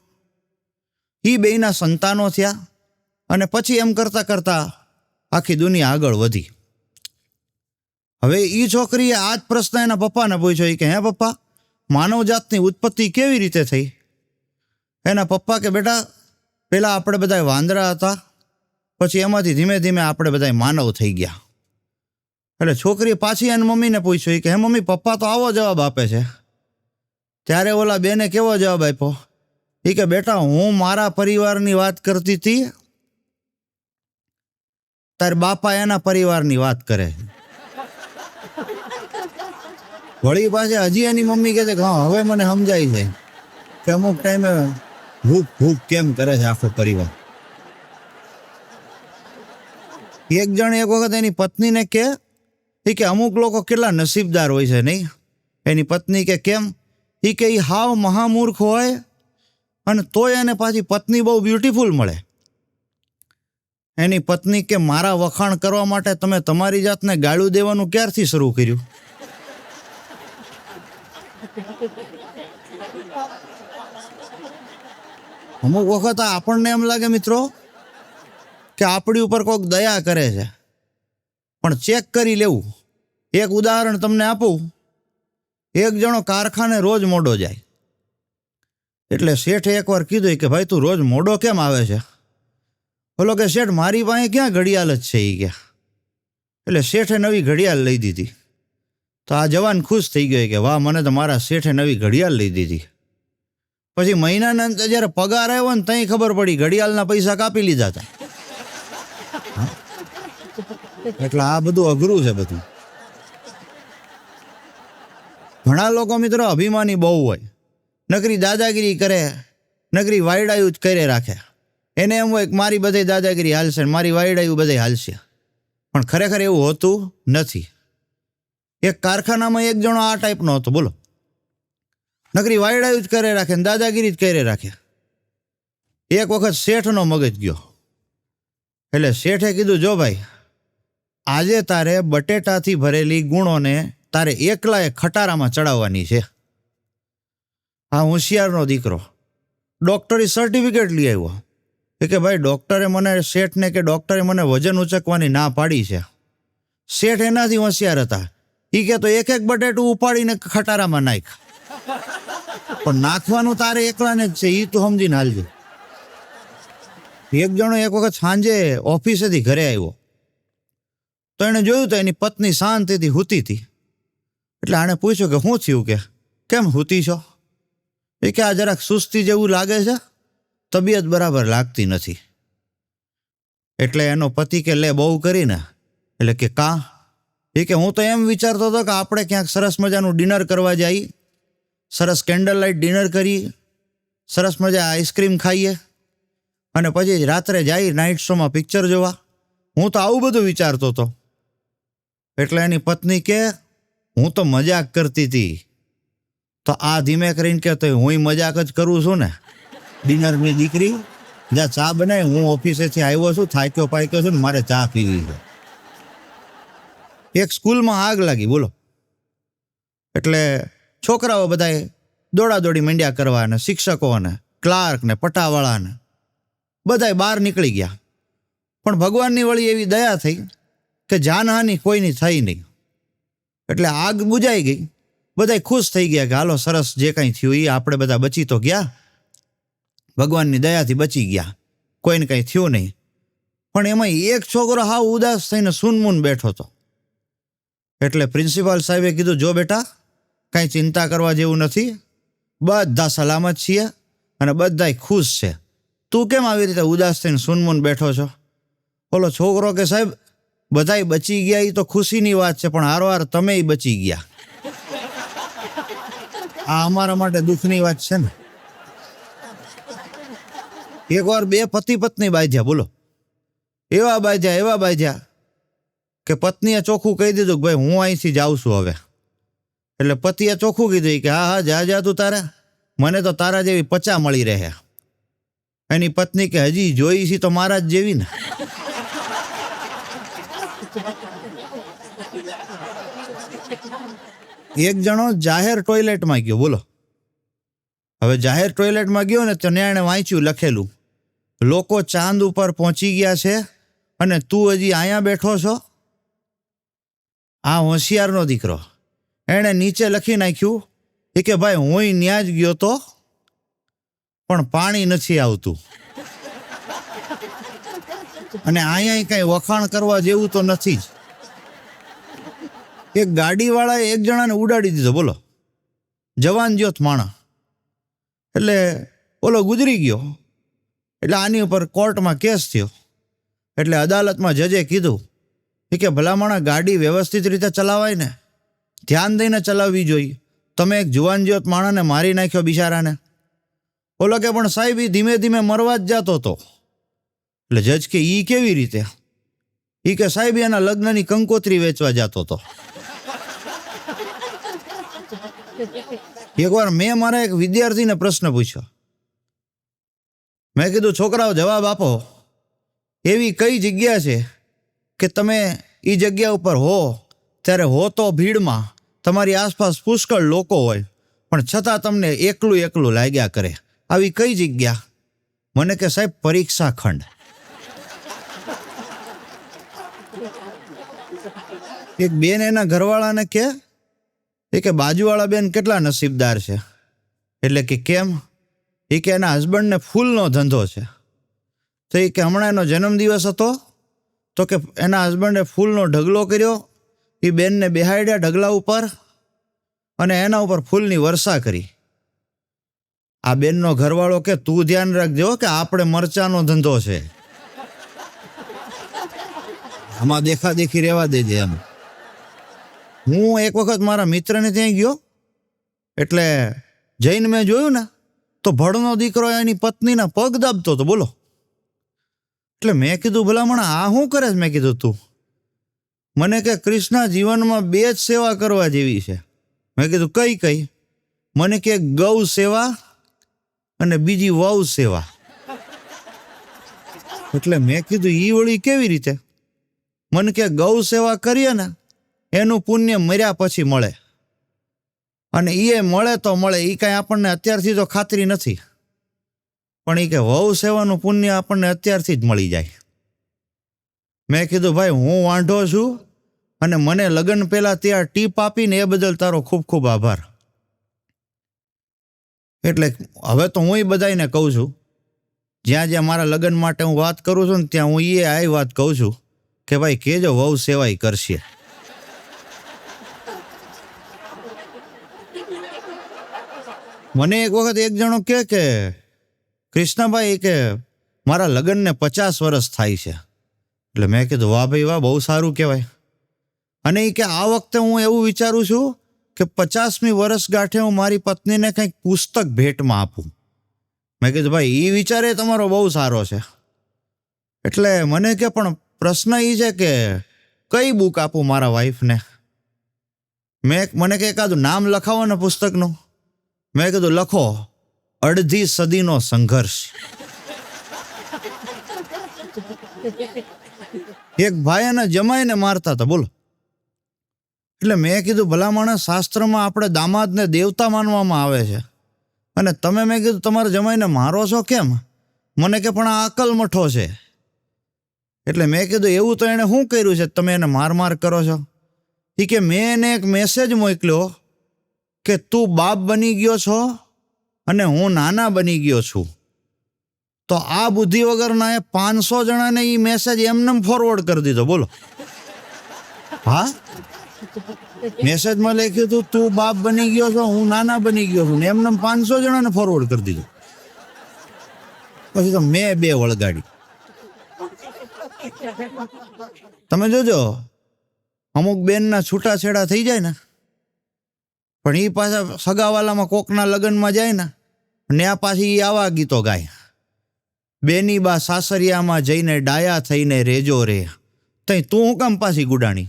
એ બેયના સંતાનો થયા, અને પછી એમ કરતાં કરતાં આખી દુનિયા આગળ વધી. હવે એ છોકરીએ આ જ પ્રશ્ન એના પપ્પાને પૂછ્યો કે હે પપ્પા માનવ જાતની ઉત્પત્તિ કેવી રીતે થઈ? એના પપ્પા કે બેટા પહેલાં આપણે બધા વાંદરા હતા, પછી એમાંથી ધીમે ધીમે આપણે બધા માનવ થઈ ગયા. એટલે છોકરીએ પાછી એની મમ્મીને પૂછ્યું કે હે મમ્મી પપ્પા તો આવો જવાબ આપે છે. ત્યારે ઓલા બેને કેવો જવાબ આપ્યો કે બેટા હું મારા પરિવારની વાત કરતી હતી, તાર બાપા એના પરિવારની વાત કરે. વળી પાસે હજી એની મમ્મી કહે છે કે હા હવે મને સમજાય છે કે અમુક ટાઈમે ભૂખ કેમ કરે છે આખો પરિવાર. એક જણ એક વખત એની પત્નીને કે અમુક લોકો કેટલા નસીબદાર હોય છે નહીં? એની પત્ની કે કેમ? એ હાવ મહામૂર્ખ હોય અને તોય એને પાછી પત્ની બહુ બ્યુટીફુલ મળે. એની પત્ની કે મારા વખાણ કરવા માટે તમે તમારી જાતને ગાળું દેવાનું ક્યારથી શરૂ કર્યું? અમુક વખત આપણને એમ લાગે મિત્રો કે આપણી ઉપર કોઈક દયા કરે છે, પણ ચેક કરી લેવું. એક ઉદાહરણ તમને આપું. એક જણો કારખાને રોજ મોડો જાય, એટલે શેઠે એકવાર કીધું કે ભાઈ તું રોજ મોડો કેમ આવે છે? બોલો કે શેઠ મારી પાસે ક્યાં ઘડિયાળ જ છે એ ગયા. એટલે શેઠે નવી ઘડિયાળ લઈ દીધી. તો આ જવાન ખુશ થઈ ગયો કે વાહ મને તો મારા શેઠે નવી ઘડિયાળ લઈ દીધી. પછી મહિનાના અંતે જ્યારે પગાર આવ્યો ને ત્યાં ખબર પડી ઘડિયાળના પૈસા કાપી લીધા હતા. એટલે આ બધું અઘરું છે બધું. ઘણા લોકો મિત્રો અભિમાની બહુ હોય, નકરી દાદાગીરી કરે, નકરી વાયડાયું જ કરે રાખે. એને એમ હોય કે મારી બધે દાદાગીરી હાલશે ને મારી વાયડાયું બધે હાલશે. પણ ખરેખર એવું હોતું નથી. એક કારખાનામાં એક જણો આ ટાઈપનો હતો, બોલો. નકરી વાયડાયું જ કરે રાખે ને દાદાગીરી જ કરે રાખે. એક વખત શેઠનો મગજ ગયો. એટલે શેઠે કીધું, જો ભાઈ, આજે તારે બટેટાથી ભરેલી ગુણોને તારે એકલાએ ખટારામાં ચડાવવાની છે. આ હોશિયારનો દીકરો ડૉક્ટરી સર્ટિફિકેટ લઈ આવ્યો. કે ભાઈ ડૉક્ટરે મને, શેઠને કે ડૉક્ટરે મને વજન ઉચકવાની ના પાડી છે. શેઠ એનાથી હોશિયાર હતા. એ કે તો એક એક બટેટું ઉપાડીને ખટારામાં નાખ, પણ નાખવાનું તારે એકલાને જ છે, એ તું સમજીને હાલજે. એક જણો એક વખત સાંજે ઓફિસેથી ઘરે આવ્યો તો એણે જોયું તો એની પત્ની શાંતિથી સૂતી હતી. એટલે આણે પૂછ્યું કે શું થયું, કે કેમ સૂતી છો? એ કે આ જરાક સુસ્તી જેવું લાગે છે, તબિયત બરાબર લાગતી નથી. એટલે એનો પતિ કે લે બહુ કરીને. એટલે કે કાં? એ કે હું તો એમ વિચારતો હતો કે આપણે ક્યાંક સરસ મજાનું ડિનર કરવા જઈએ, સરસ કેન્ડલ લાઇટ ડિનર કરીએ, સરસ મજા આઈસ્ક્રીમ ખાઈએ અને પછી રાત્રે જઈએ નાઇટ શોમાં પિક્ચર જોવા. હું તો આવું બધું વિચારતો હતો. એટલે એની પત્ની કે હું તો મજાક કરતી હતી. તો આ ધીમે કરીને કે તો હું મજાક જ કરું છું ને, ડિનરની દીકરી, જ્યાં ચા બનાવી, હું ઓફિસેથી આવ્યો છું, થાક્યો પાક્યો છું ને મારે ચા પીવી છે. એક સ્કૂલમાં આગ લાગી, બોલો. એટલે છોકરાઓ બધાએ દોડાદોડી મંડ્યા કરવા, અને શિક્ષકો અને ક્લાર્ક ને પટાવાળાને બધાએ બહાર નીકળી ગયા. પણ ભગવાનની વળી એવી દયા થઈ કે જાનહાની કોઈની થઈ નહીં. એટલે આગ બુજાઈ ગઈ. બધા ખુશ થઈ ગયા કે હાલો સરસ, જે કંઈ થયું એ આપણે બધા બચી તો ગયા, ભગવાનની દયાથી બચી ગયા, કોઈને કંઈ થયું નહીં. પણ એમાં એક છોકરો હાવ ઉદાસ થઈને સૂનમૂન બેઠો હતો. એટલે પ્રિન્સિપાલ સાહેબે કીધું, જો બેટા, કાંઈ ચિંતા કરવા જેવું નથી, બધા સલામત છીએ અને બધાય ખુશ છે. તું કેમ આવી રીતે ઉદાસ થઈને સૂનમૂન બેઠો છો? બોલો છોકરો કે સાહેબ, બધાય બચી ગયા એ તો ખુશીની વાત છે, પણ હારોહાર તમેય બચી ગયા. આ અમારા માટે દુઃખની વાત છે ને. એકવાર બે પતિ પત્ની બાંધ્યા, બોલો. એવા બાંધ્યા કે પત્નીએ ચોખ્ખું કહી દીધું કે ભાઈ હું અહીંથી જાઉં છું હવે. એટલે પતિએ ચોખ્ખું કીધું કે હા જા તું તારા, મને તો તારા જેવી 50 મળી રહે. એની પત્ની કે હજી જોઈ છે તો મારા જ જેવી ને. એક જણો જાહેર ટોયલેટમાં ગયો, બોલો. હવે જાહેર ટોયલેટમાં ગયો ને તો એણે વાંચ્યું, લખેલું, લોકો ચાંદ ઉપર પહોંચી ગયા છે અને તું હજી અહીંયા બેઠો છો. આ હોશિયારનો દીકરો, એણે નીચે લખી નાખ્યું કે ભાઈ હું ન્યા જ ગયો તો, પણ પાણી નથી આવતું, અને અહીંયા કંઈ વખાણ કરવા જેવું તો નથી જ. એક ગાડીવાળાએ એક જણાને ઉડાડી દીધો, બોલો. જવાન જ્યોત માણા. એટલે ઓલો ગુજરી ગયો. એટલે આની ઉપર કોર્ટમાં કેસ થયો. એટલે અદાલતમાં જજે કીધું કે ભલામણા ગાડી વ્યવસ્થિત રીતે ચલાવાય ને, ધ્યાન દઈને ચલાવવી જોઈએ. તમે એક જુવાન જ્યોત માણાને મારી નાખ્યો બિચારાને. ઓલો કે પણ સાહેબ એ ધીમે ધીમે મરવા જ જતો હતો. એટલે જજ કે ઈ કેવી રીતે? ઈ કે સાહેબ એના લગ્નની કંકોત્રી વેચવા જતો હતો. એકવાર મેં મારા એક વિદ્યાર્થીને પ્રશ્ન પૂછ્યો. મેં કીધું, છોકરાઓ જવાબ આપો, એવી કઈ જગ્યા છે કે તમે એ જગ્યા ઉપર હો ત્યારે હો તો ભીડમાં તમારી આસપાસ પુષ્કળ લોકો હોય, પણ છતાં તમને એકલું એકલું લાગ્યા કરે? આવી કઈ જગ્યા? મને કે સાહેબ પરીક્ષા ખંડ. એક બેન એના ઘરવાળાને કે બાજુવાળા બેન કેટલા નસીબદાર છે. એટલે કે કેમ? એ કે એના હસબન્ડને ફૂલનો ધંધો છે. તો એ કે હમણાં એનો જન્મદિવસ હતો તો કે એના હસબન્ડે ફૂલનો ઢગલો કર્યો, એ બેનને બેહાડ્યા ઢગલા ઉપર અને એના ઉપર ફૂલની વર્ષા કરી. આ બેનનો ઘરવાળો કે તું ધ્યાન રાખજો કે આપણે મરચાનો ધંધો છે, આમાં દેખાદેખી રહેવા દેજે એમ. હું એક વખત મારા મિત્રને ત્યાં ગયો એટલે જઈને મેં જોયું ને તો ભણનો દીકરો એની પત્નીના પગ દાબતો હતો, બોલો. એટલે મેં કીધું ભલામણ આ શું કરે છે? મેં કીધું તું. મને કે કૃષ્ણ જીવનમાં 2 જ સેવા કરવા જેવી છે. મેં કીધું કઈ કઈ? મને કે ગૌ સેવા અને બીજી વહુ સેવા. એટલે મેં કીધું ઈ વળી કેવી રીતે? મને કે ગૌ સેવા કરીએ ને એનું પુણ્ય મર્યા પછી મળે, અને એ મળે તો મળે, એ કાંઈ આપણને અત્યારથી તો ખાતરી નથી, પણ એ કે વહુ સેવાનું પુણ્ય આપણને અત્યારથી જ મળી જાય. મેં કીધું ભાઈ હું વાંઢો છું અને મને લગ્ન પહેલાં ત્યાં ટીપ આપીને એ બદલ તારો ખૂબ ખૂબ આભાર. એટલે હવે તો હું બધાને કહું છું, જ્યાં જ્યાં મારા લગ્ન માટે હું વાત કરું છું ને ત્યાં હું આ વાત કહું છું કે ભાઈ કેજો વહુ સેવાય કરશે. મને એક વખત એક જણો કે કૃષ્ણભાઈ કે મારા લગ્નને 50 વર્ષ થાય છે. એટલે મેં કીધું વાહ ભાઈ વાહ, બહુ સારું કહેવાય. અને એ કે આ વખતે હું એવું વિચારું છું કે 50મી વર્ષગાંઠે હું મારી પત્નીને કંઈક પુસ્તક ભેટમાં આપું. મેં કીધું ભાઈ એ વિચારે તમારો બહુ સારો છે. એટલે મને કે પણ પ્રશ્ન એ છે કે કઈ બુક આપું મારા વાઈફને? મને કે એકાદું નામ લખાવો ને પુસ્તકનું. મેં કીધું લખો, 1/2 સદીનો સંઘર્ષ. એક ભાઈ એને જમાઈને મારતા હતા, બોલો. એટલે મેં કીધું ભલા માણસ, શાસ્ત્રમાં આપણે દામાદને દેવતા માનવામાં આવે છે અને તમે મેં કીધું તમારે જમાઈને મારો છો કેમ? મને કે પણ આ અકલમઠો છે. એટલે મેં કીધું એવું તો એણે શું કર્યું છે તમે એને માર કરો છો? એ કે મેં એને એક મેસેજ મોકલ્યો કે તું બાપ બની ગયો છો અને હું નાના બની ગયો છું. તો આ બુદ્ધિ વગરના એ 500 જણાને એ મેસેજ એમને ફોરવર્ડ કરી દીધો, બોલો. હા, મેસેજમાં લખ્યું હતું તું બાપ બની ગયો છો, હું નાના બની ગયો છું, ને એમને 500 જણાને ફોરવર્ડ કરી દીધું. પછી તો મેં 2 વળગાડી. તમે જોજો, અમુક બેનના છૂટાછેડા થઈ જાય ને, પણ એ પાછા સગાવાલામાં કોકના લગ્નમાં જાય ને આ પાછી આવા ગીતો ગાય. બેની બા સાસરિયામાં જઈને ડાયા થઈને રેજો રે, તઈ તું હું કામ પાછી ગુડાણી?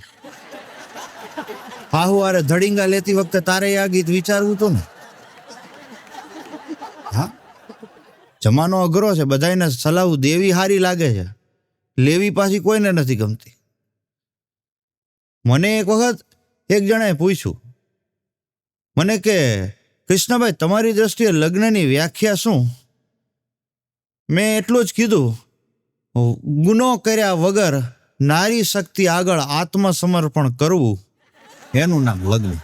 હાહુ આરે ધડીંગા લેતી વખતે તારે આ ગીત વિચારવું હતું ને. હા, જમાનો અઘરો છે, બધાને સલાહ દેવી હારી લાગે છે, લેવી પાછી કોઈને નથી ગમતી. મને એક વખત એક જણાએ પૂછ્યું, મને કે કૃષ્ણભાઈ તમારી દ્રષ્ટિએ લગ્નની વ્યાખ્યા શું? મેં એટલું જ કીધું, ગુનો કર્યા વગર નારી શક્તિ આગળ આત્મસમર્પણ કરવું, એનું નામ લગ્ન.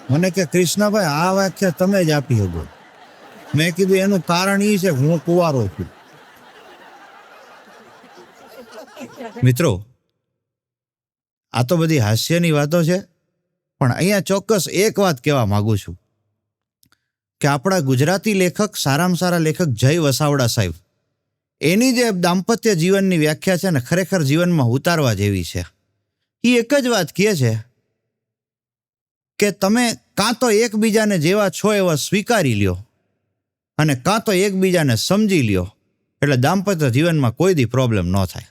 મને કે કૃષ્ણભાઈ આ વ્યાખ્યા તમે જ આપી શકો. મેં કીધું એનું કારણ એ છે હું કુંવારો છું. મિત્રો, આ તો બધી હાસ્યની વાતો છે, પણ અહીંયા ચોક્કસ એક વાત કહેવા માંગુ છું કે આપણા ગુજરાતી લેખક, સારામાં સારા લેખક જય વસાવડા સાહેબ, એની જે દાંપત્ય જીવનની વ્યાખ્યા છે ને, ખરેખર જીવનમાં ઉતારવા જેવી છે. એ એક જ વાત કહે છે કે તમે કાં તો એકબીજાને જેવા છો એવા સ્વીકારી લ્યો અને કાં તો એકબીજાને સમજી લ્યો, એટલે દાંપત્ય જીવનમાં કોઈ દી પ્રોબ્લેમ ન થાય.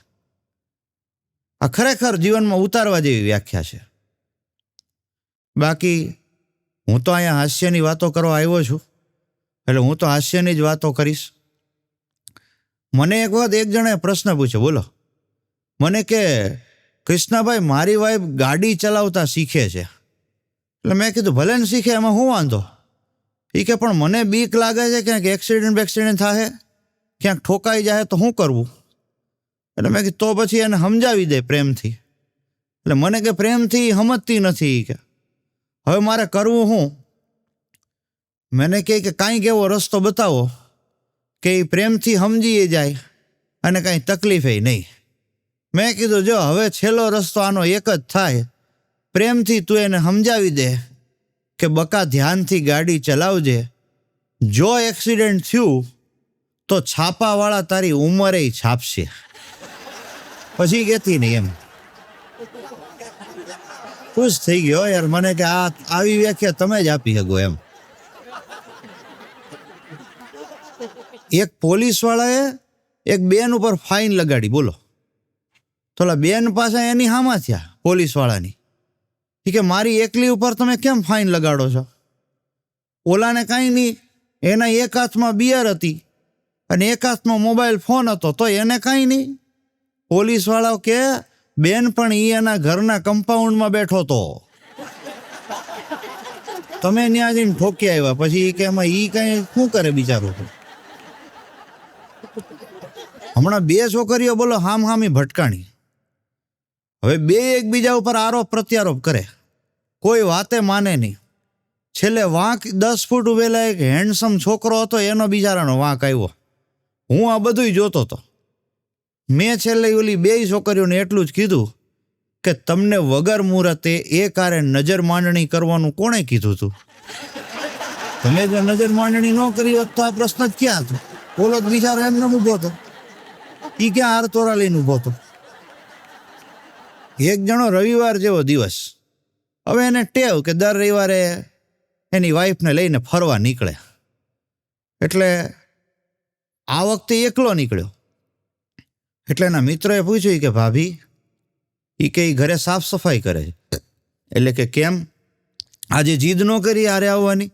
આ ખરેખર જીવનમાં ઉતારવા જેવી વ્યાખ્યા છે. બાકી હું તો અહીંયા હાસ્યની વાતો કરવા આવ્યો છું, એટલે હું તો હાસ્યની જ વાતો કરીશ. મને એક વખત એક જણાએ પ્રશ્ન પૂછ્યો, બોલો. મને કે કૃષ્ણભાઈ મારી વાઈફ ગાડી ચલાવતા શીખે છે. એટલે મેં કીધું ભલે ને શીખે, એમાં શું વાંધો? એ કે પણ મને બીક લાગે છે ક્યાંક એક્સિડન્ટ થાય, ક્યાંક ઠોકાઈ જાય તો શું કરવું? એટલે મેં કીધું તો પછી એને સમજાવી દે પ્રેમથી. એટલે મને કે પ્રેમથી સમજતી નથી, કે હવે મારે કરવું શું? મને કહે કે કાંઈક એવો રસ્તો બતાવો કે એ પ્રેમથી સમજી જાય અને કાંઈ તકલીફે નહીં. મેં કીધું જો હવે છેલ્લો રસ્તો આનો એક જ થાય, પ્રેમથી તું એને સમજાવી દે કે બકા ધ્યાનથી ગાડી ચલાવજે, જો એક્સિડન્ટ થયું તો છાપાવાળા તારી ઉંમરે છાપશે, પછી કહેતી નહીં એમ. ખુશ થઈ ગયો યાર, મને કે આ આવી વ્યાખ્યા તમે જ આપી શકો એમ. એક પોલીસવાળાએ એક બેન ઉપર ફાઇન લગાડી, બોલો. તો બેન પાસે એની હામાં થયા પોલીસવાળાની. કે મારી એકલી ઉપર તમે કેમ ફાઇન લગાડો છો? ઓલાને કાંઈ નહીં, એના એક હાથમાં બિયર હતી અને એક હાથમાં મોબાઈલ ફોન હતો, તો એને કાંઈ નહીં. પોલીસવાળાઓ કે બેન પણ એ એના ઘરના કમ્પાઉન્ડમાં બેઠો હતો, તમે ત્યાં જઈને ઠોકી આવ્યા. પછી કે એમાં એ કાંઈ શું કરે બિચારું? હમણાં બે છોકરીઓ બોલો હામી ભટકાણી. હવે બે એકબીજા ઉપર આરોપ પ્રત્યારોપ કરે, કોઈ વાતે માને નહીં. છેલ્લે વાંક 10 ફૂટ ઉભેલા એક હેન્ડસમ છોકરો હતો, એનો બિચારાનો વાંક આવ્યો. હું આ બધું જોતો હતો. મેં છેલ્લે ઓલી બે છોકરીઓને એટલું જ કીધું કે તમને વગર મુહૂર્તે એ કારે નજર માંડણી કરવાનું કોણે કીધું હતું? તમે જો નજર માંડણી ન કરી હોત તો આ પ્રશ્ન જ ક્યાં હતો? બોલો જ બિચારો એમને ઊભો હતો, એ ક્યાં હાર તોરા લઈને ઊભો હતો? એક જણો રવિવાર જેવો દિવસ, હવે એને ટેવ કે દર રવિવારે એની વાઈફને લઈને ફરવા નીકળે. એટલે આ વખતે એકલો નીકળ્યો. એટલે એના મિત્રોએ પૂછ્યું કે ભાભી, એ કે ઘરે સાફ સફાઈ કરે છે. એટલે કે કેમ, આજે જીદ ન કરી આરે આવવાની?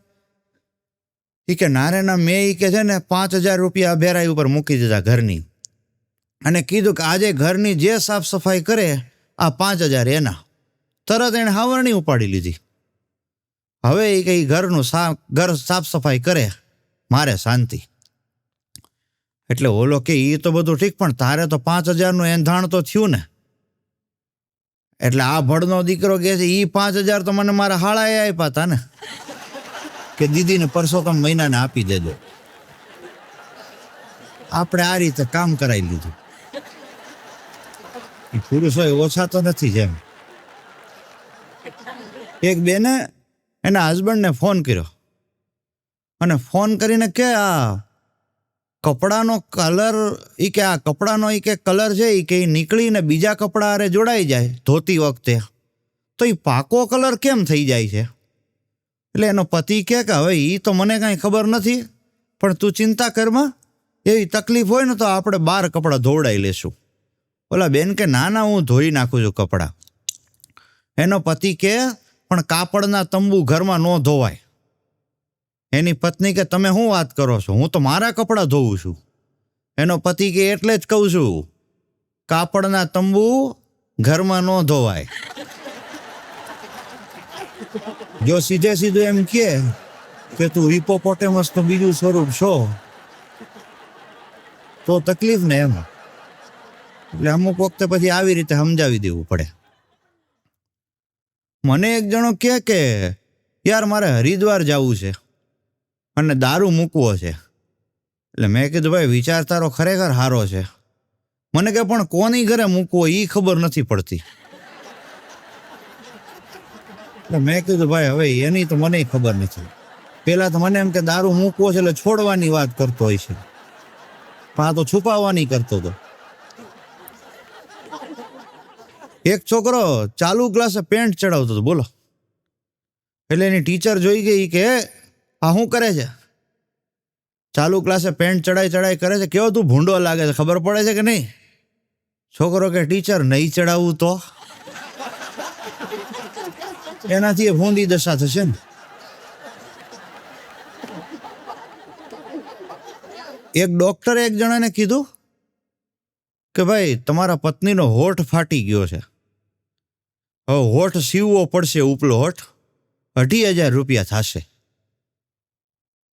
એ કે નારેના મેં એ કે છે ને 5,000 રૂપિયા અભેરાઈ ઉપર મૂકી દીધા ઘરની, અને કીધું કે આજે ઘરની જે સાફ સફાઈ કરે આ 5,000 એના. તરત એણે હાવરણી ઉપાડી લીધી. હવે એ કંઈ ઘર સાફ સફાઈ કરે, મારે શાંતિ. એટલે ઓલો કે એ તો બધું ઠીક, પણ તારે તો 5,000નું એંધાણ તો થયું ને. એટલે આ ભડનો દીકરો કહે છે એ 5,000 તો મને મારા હાળાએ આપ્યા હતા ને, કે દીદીને પરસોત્તમ મહિનાને આપી દેજો. આપણે આ રીતે કામ કરાવી લીધું. પુરુષો ઓછા તો નથી જેમ. એક બેને એના હસબન્ડને ફોન કર્યો અને ફોન કરીને કે આ કપડાનો કલર, એ કે આ કપડાનો એ કે કલર છે એ કે નીકળીને બીજા કપડા હારે જોડાઈ જાય ધોતી વખતે, તો એ પાકો કલર કેમ થઈ જાય છે? એટલે એનો પતિ કે હવે એ તો મને કાંઈ ખબર નથી, પણ તું ચિંતા કરમાં, એવી તકલીફ હોય ને તો આપણે 12 કપડાં ધોવડાવી લેશું. ઓલા બેન કે ના હું ધોઈ નાખું છું કપડાં. એનો પતિ કે પણ કાપડના તંબુ ઘરમાં ન ધોવાય. એની પત્ની કે તમે શું વાત કરો છો, હું તો મારા કપડાં ધોવું છું. એનો પતિ કે એટલે જ કહું છું, કાપડના તંબુ ઘરમાં ન ધોવાય. જો સીધું એમ કે તું હિપોપોટેમસ તો બીજું સ્વરૂપ છો તો તકલીફ ને એમ. એટલે અમુક વખતે પછી આવી રીતે સમજાવી દેવું પડે. મને એક જણો કે યાર મારે હરિદ્વાર જવું છે અને દારૂ મૂકવો છે. એટલે મેં કીધું ભાઈ વિચાર તારો ખરેખર સારો છે. મને કે પણ કોની ઘરે મૂકવો એ ખબર નથી પડતી. એટલે મેં કીધું ભાઈ હવે એની તો મને ખબર નથી. પેલા તો મને એમ કે દારૂ મૂકવો છે એટલે છોડવાની વાત કરતો હોય છે, પણ આ તો છુપાવવાની કરતો હતો. એક છોકરો ચાલુ ક્લાસે પેન્ટ ચડાવતો હતો, બોલો. એટલે એની ટીચર જોઈ ગઈ કે આ શું કરે છે? ચાલુ ક્લાસે પેન્ટ ચડાઈ કરે છે, કેવો તું ભૂંડો લાગે છે, ખબર પડે છે કે નહીં? છોકરો કે ટીચર નહીં ચડાવવું તો? એનાથી એ ભૂંડી દશા થશે ને. એક ડોક્ટરે એક જણાને કીધું કે ભાઈ તમારા પત્નીનો હોઠ ફાટી ગયો છે, હવે હોઠ સીવવો પડશે, ઉપલો હોઠ 2,500 રૂપિયા થશે.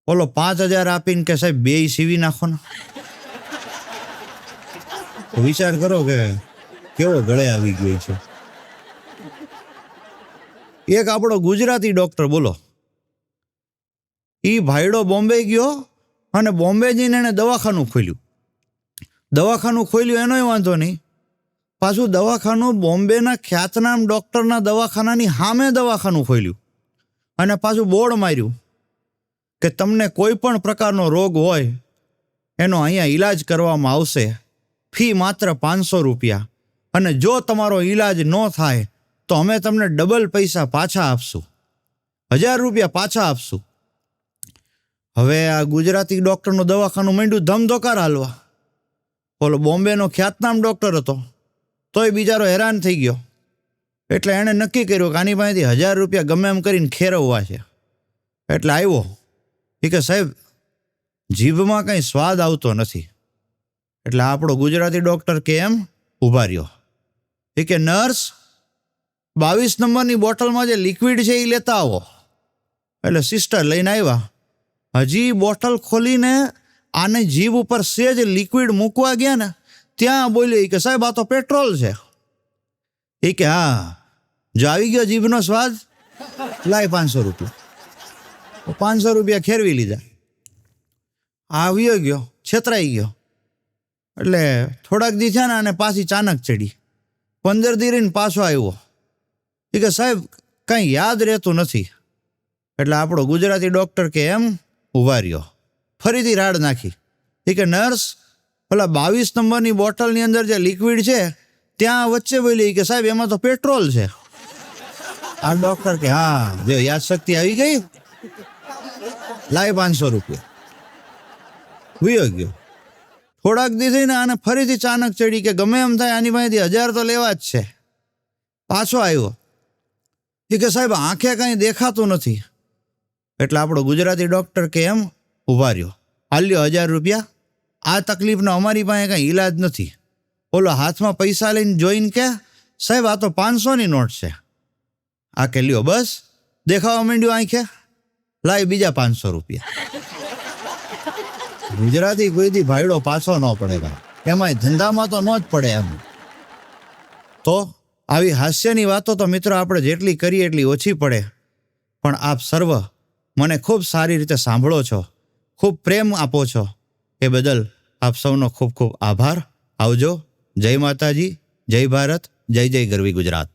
ઓલો 5,000 આપીને કે સાહેબ 2 સીવી નાખો ને. વિચાર કરો કે કેવો ગળે આવી ગયો છે. એક આપણો ગુજરાતી ડોક્ટર, બોલો, એ ભાઈડો બોમ્બે ગયો અને બોમ્બે જઈને એને દવાખાનું ખોલ્યું એનોય વાંધો નહીં, પાછું દવાખાનું બોમ્બેના ખ્યાતનામ ડૉક્ટરના દવાખાનાની સામે દવાખાનું ખોલ્યું અને પાછું બોર્ડ માર્યું કે તમને કોઈ પણ પ્રકારનો રોગ હોય એનો અહીંયા ઈલાજ કરવામાં આવશે, ફી માત્ર 500 રૂપિયા, અને જો તમારો ઈલાજ ન થાય તો અમે તમને ડબલ પૈસા પાછા આપશું, 1000 રૂપિયા પાછા આપશું. હવે આ ગુજરાતી ડૉક્ટરનું દવાખાનું માંડ્યું ધમધોકાર હાલવા. ઓલો બોમ્બેનો ખ્યાતનામ ડૉક્ટર હતો, તોય બિચારો હેરાન થઈ ગયો. એટલે એણે નક્કી કર્યું કે આની પાસેથી 1000 રૂપિયા ગમે એમ કરીને ખેરવવા છે. એટલે આવ્યો એ કે સાહેબ જીભમાં કંઈ સ્વાદ આવતો નથી. એટલે આપણો ગુજરાતી ડૉક્ટર કે એમ ઊભા રહ્યો. એ કે નર્સ 22 નંબરની બોટલમાં જે લિક્વિડ છે એ લેતા આવો. એટલે સિસ્ટર લઈને આવ્યા. હજી બોટલ ખોલીને આને જીભ ઉપર સેજ લિક્વિડ મૂકવા ગયા ને ત્યાં બોલ્યો કે સાહેબ આ તો પેટ્રોલ છે. એ કે હા જો આવી ગયો જીભનો સ્વાદ, લાય 500 રૂપિયા. 500 રૂપિયા ખેરવી લીધા. આવ્યો ગયો, છેતરાઈ ગયો. એટલે થોડાક દી થયા ને અને પાછી ચાનક ચડી. 15 દી રહીને પાછો આવ્યો. એ કે સાહેબ કંઈ યાદ રહેતું નથી. એટલે આપણો ગુજરાતી ડૉક્ટર કે એમ ઊભા રહ્યો. ફરીથી રાડ નાખી. એ કે નર્સ પેલા 22 નંબરની બોટલની અંદર જે લિક્વિડ છે ત્યાં વચ્ચે બોલી કે સાહેબ એમાં તો પેટ્રોલ છે. આ ડૉક્ટર કે હા જો યાદશક્તિ આવી ગઈ, લાય 500 રૂપિયા. વયો ગયો. થોડાક દી થઈને આને ફરીથી ચાનક ચડી કે ગમે એમ થાય આની પાસેથી 1000 તો લેવા જ છે. પાછો આવ્યો. એ કે સાહેબ આંખે કાંઈ દેખાતું નથી. એટલે આપણો ગુજરાતી ડૉક્ટર કે એમ ઊભા રહ્યો. હાલ્યો 1000 રૂપિયા. આ તકલીફનો અમારી પાસે કાંઈ ઈલાજ નથી. ઓલો હાથમાં પૈસા લઈને જોઈને કે સાહેબ આ તો 500ની નોટ છે. આ કે લ્યો બસ દેખાવા માંડ્યું આંખે, લાય બીજા 500 રૂપિયા. ગુજરાતી કોઈથી ભાઈડો પાછો ન પડે ભાઈ, એમાંય ધંધામાં તો ન જ પડે એમ. તો આવી હાસ્યની વાતો તો મિત્રો આપણે જેટલી કરીએ એટલી ઓછી પડે. પણ આપ સર્વ મને ખૂબ સારી રીતે સાંભળો છો, ખૂબ પ્રેમ આપો છો, એ બદલ આપ સૌનો ખૂબ ખૂબ આભાર. આવજો. જય માતાજી, જય ભારત, જય જય ગરવી ગુજરાત.